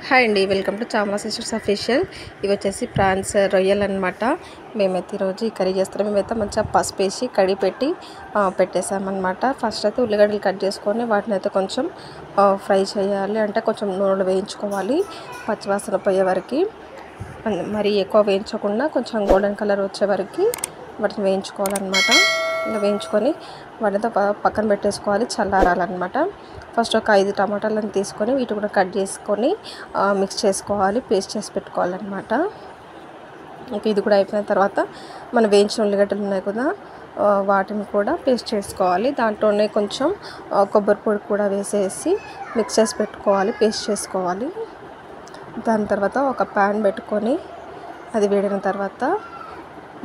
Hi అండి, welcome to చామలా sisters official. ఇవి వచ్చేసి ప్రాన్స్ రొయ్యలు అనమాట. మేమైతే ఈరోజు ఈ కర్రీ చేస్తాం. మేమైతే మంచిగా పసుపు వేసి కడిగి పెట్టి పెట్టేసామన్నమాట. ఫస్ట్ అయితే ఉల్లిగడ్డలు కట్ చేసుకొని వాటిని అయితే కొంచెం ఫ్రై చేయాలి, అంటే కొంచెం నూనెలో వేయించుకోవాలి పచ్చివాసన పోయే వరకు. మరి ఎక్కువ వేయించకుండా కొంచెం గోల్డెన్ కలర్ వచ్చే వరకు వాటిని వేయించుకోవాలన్నమాట. ఇలా వేయించుకొని వాటితో పక్కన పెట్టేసుకోవాలి, చల్లారాలన్నమాట. ఫస్ట్ ఒక 5 టమాటాలను తీసుకొని వీటి కూడా కట్ చేసుకొని మిక్స్ చేసుకోవాలి, పేస్ట్ చేసి పెట్టుకోవాలన్నమాట. ఇంకా ఇది కూడా అయిపోయిన తర్వాత మనం వేయించిన ఉల్లిగడ్డలు ఉన్నాయి కదా, వాటిని కూడా పేస్ట్ చేసుకోవాలి. దాంట్లోనే కొంచెం కొబ్బరి పొడి కూడా వేసేసి మిక్స్ చేసి పెట్టుకోవాలి, పేస్ట్ చేసుకోవాలి. దాని తర్వాత ఒక ప్యాన్ పెట్టుకొని అది వేడిన తర్వాత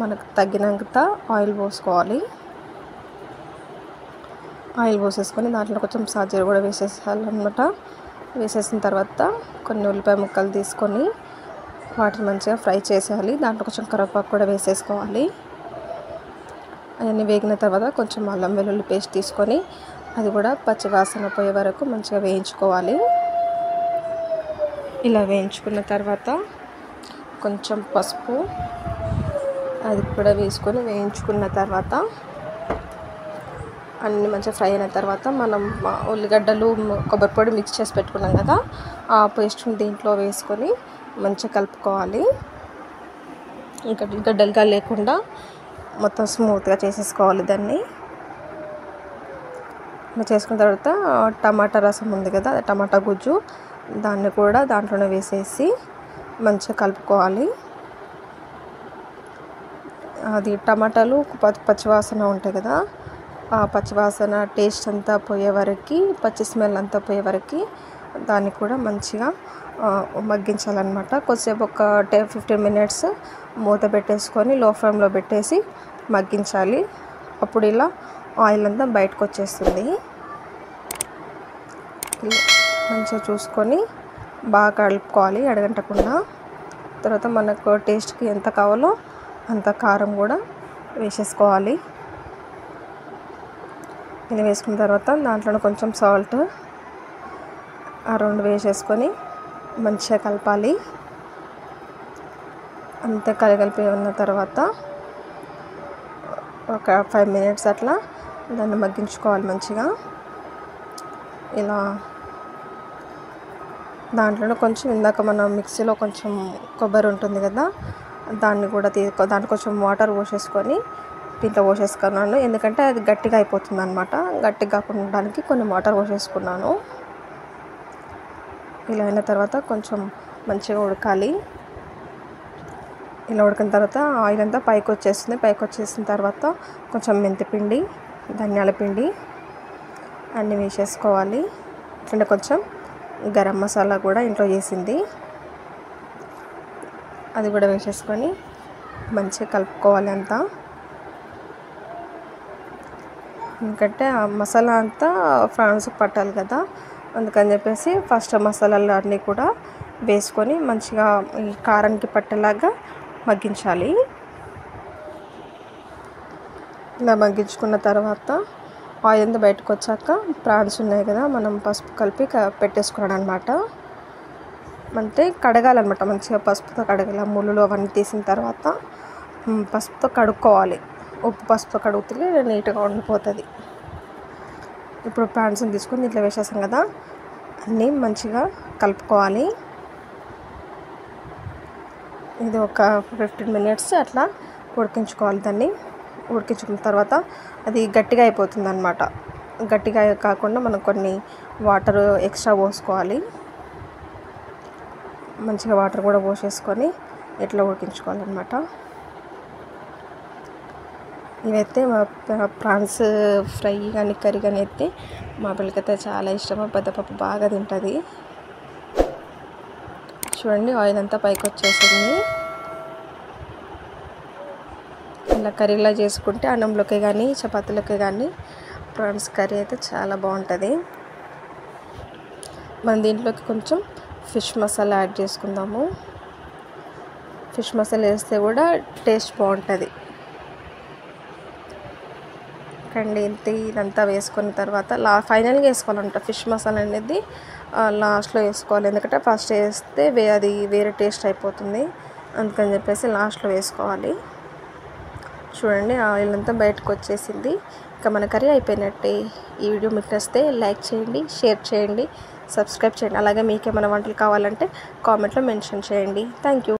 మనకు తగినంత ఆయిల్ పోసుకోవాలి. ఆయిల్ పోసేసుకొని దాంట్లో కొంచెం సాజీర కూడా వేసేసాలన్నమాట. వేసేసిన తర్వాత కొన్ని ఉల్లిపాయ ముక్కలు తీసుకొని వాటిని మంచిగా ఫ్రై చేసేయాలి. దాంట్లో కొంచెం కరివేపాకు కూడా వేసేసుకోవాలి. అవన్నీ వేగిన తర్వాత కొంచెం అల్లం వెల్లుల్లి పేస్ట్ తీసుకొని అది కూడా పచ్చి వాసన పోయే వరకు మంచిగా వేయించుకోవాలి. ఇలా వేయించుకున్న తర్వాత కొంచెం పసుపు అది కూడా వేసుకొని వేయించుకున్న తర్వాత అన్నీ మంచిగా ఫ్రై అయిన తర్వాత మనం ఉల్లిగడ్డలు కొబ్బరి పొడి మిక్స్ చేసి పెట్టుకున్నాం కదా, ఆ పేస్ట్ని దీంట్లో వేసుకొని మంచిగా కలుపుకోవాలి. ఇంకా గడ్డలుగా లేకుండా మొత్తం స్మూత్గా చేసేసుకోవాలి దాన్ని. ఇలా చేసుకున్న తర్వాత టమాటా రసం ఉంది కదా, టమాటా గుజ్జు, దాన్ని కూడా దాంట్లోనే వేసేసి మంచిగా కలుపుకోవాలి. అది టమాటాలు పచ్చివాసన ఉంటాయి కదా, ఆ పచ్చివాసన టేస్ట్ అంతా పోయే వరకు, పచ్చి స్మెల్ అంతా పోయే వరకు దాన్ని కూడా మంచిగా మగ్గించాలన్నమాట. కొద్దిసేపు ఒక 10-15 మినిట్స్ మూత పెట్టేసుకొని లో ఫ్లేమ్లో పెట్టేసి మగ్గించాలి. అప్పుడు ఇలా ఆయిల్ అంతా బయటకు వచ్చేస్తుంది. మంచిగా చూసుకొని బాగా కలుపుకోవాలి అడగంటకుండా. తర్వాత మనకు టేస్ట్కి ఎంత కావాలో అంత కారం కూడా వేసేసుకోవాలి. ఇది వేసుకున్న తర్వాత దాంట్లో కొంచెం సాల్ట్ ఆ రెండు వేసేసుకొని మంచిగా కలపాలి. అంతే కలిపి ఉన్న తర్వాత ఒక 5 మినిట్స్ అట్లా దాన్ని మగ్గించుకోవాలి మంచిగా. ఇలా దాంట్లో కొంచెం ఇందాక మనం మిక్సీలో కొంచెం కొబ్బరి ఉంటుంది కదా, దాన్ని కూడా దాంట్లో కొంచెం వాటర్ పోసేసుకొని దీంట్లో పోసేసుకున్నాను. ఎందుకంటే అది గట్టిగా అయిపోతుంది అనమాట. గట్టిగా కాకుండా ఉండడానికి కొన్ని వాటర్ పోసేసుకున్నాను. ఇలా అయిన తర్వాత కొంచెం మంచిగా ఉడకాలి. ఇలా ఉడికిన తర్వాత ఆయిల్ అంతా పైకి వచ్చేస్తుంది. పైకి వచ్చేసిన తర్వాత కొంచెం మెంతిపిండి, ధనియాల పిండి అన్నీ వేసేసుకోవాలి. అంటే కొంచెం గరం మసాలా కూడా ఇంట్లో చేసింది, అది కూడా వేసేసుకొని మంచిగా కలుపుకోవాలి అంతా. ఎందుకంటే ఆ మసాలా అంతా ఫ్రాన్స్కి పట్టాలి కదా, అందుకని చెప్పేసి ఫస్ట్ మసాలాలు అన్నీ కూడా వేసుకొని మంచిగా ఈ కారానికి పట్టేలాగా మగ్గించాలి. ఇలా మగ్గించుకున్న తర్వాత ఆయిల్ అంతా బయటకు వచ్చాక ప్రాన్స్ ఉన్నాయి కదా, మనం పసుపు కలిపి పెట్టేసుకున్నాడు అనమాట. అంటే కడగాలన్నమాట, మంచిగా పసుపుతో కడగాలి. ముళ్ళు అవన్నీ తీసిన తర్వాత పసుపుతో కడుక్కోవాలి. ఉప్పు పసుపుతో కడుగుతుంది, నీట్గా ఉండిపోతుంది. ఇప్పుడు ప్రాన్స్ని తీసుకొని ఇట్లా వేసేసాం కదా, అన్నీ మంచిగా కలుపుకోవాలి. ఇది ఒక 15 మినిట్స్ అట్లా ఉడికించుకోవాలి. దాన్ని ఉడికించుకున్న తర్వాత అది గట్టిగా అయిపోతుంది అన్నమాట. గట్టిగా కాకుండా మనం కొన్ని వాటర్ ఎక్స్ట్రా పోసుకోవాలి. మంచిగా వాటర్ కూడా పోసేసుకొని ఇట్లా ఉడికించుకోవాలన్నమాట. ఇవైతే మా ప్రాన్స్ ఫ్రై కానీ కర్రీ కానీ అయితే మా పిల్లకైతే చాలా ఇష్టము. పెద్ద పప్పు బాగా తింటుంది. చూడండి ఆయిల్ అంతా పైకి వచ్చేసింది. ఇలా కర్రీలా చేసుకుంటే అన్నంలోకి కానీ చపాతీలోకి కానీ ప్రాన్స్ కర్రీ అయితే చాలా బాగుంటుంది. మనం దీంట్లోకి కొంచెం ఫిష్ మసాలా యాడ్ చేసుకుందాము. ఫిష్ మసాలా వేస్తే కూడా టేస్ట్ బాగుంటుంది. అండి ఇదంతా వేసుకున్న తర్వాత ఫైనల్గా వేసుకోవాలంట ఫిష్ మసాలా అనేది లాస్ట్లో వేసుకోవాలి. ఎందుకంటే ఫస్ట్ వేస్తే అది వేరే టేస్ట్ అయిపోతుంది, అందుకని చెప్పేసి లాస్ట్లో వేసుకోవాలి. చూడండి ఆయిల్ అంతా బయటకు వచ్చేసింది. ఇంకా మన కర్రీ అయిపోయినట్టే. ఈ వీడియో మీకు నచ్చితే లైక్ చేయండి, షేర్ చేయండి, సబ్స్క్రైబ్ చేయండి. అలాగే మీకు ఏమైనా వంటలు కావాలంటే కామెంట్లో మెన్షన్ చేయండి. Thank you.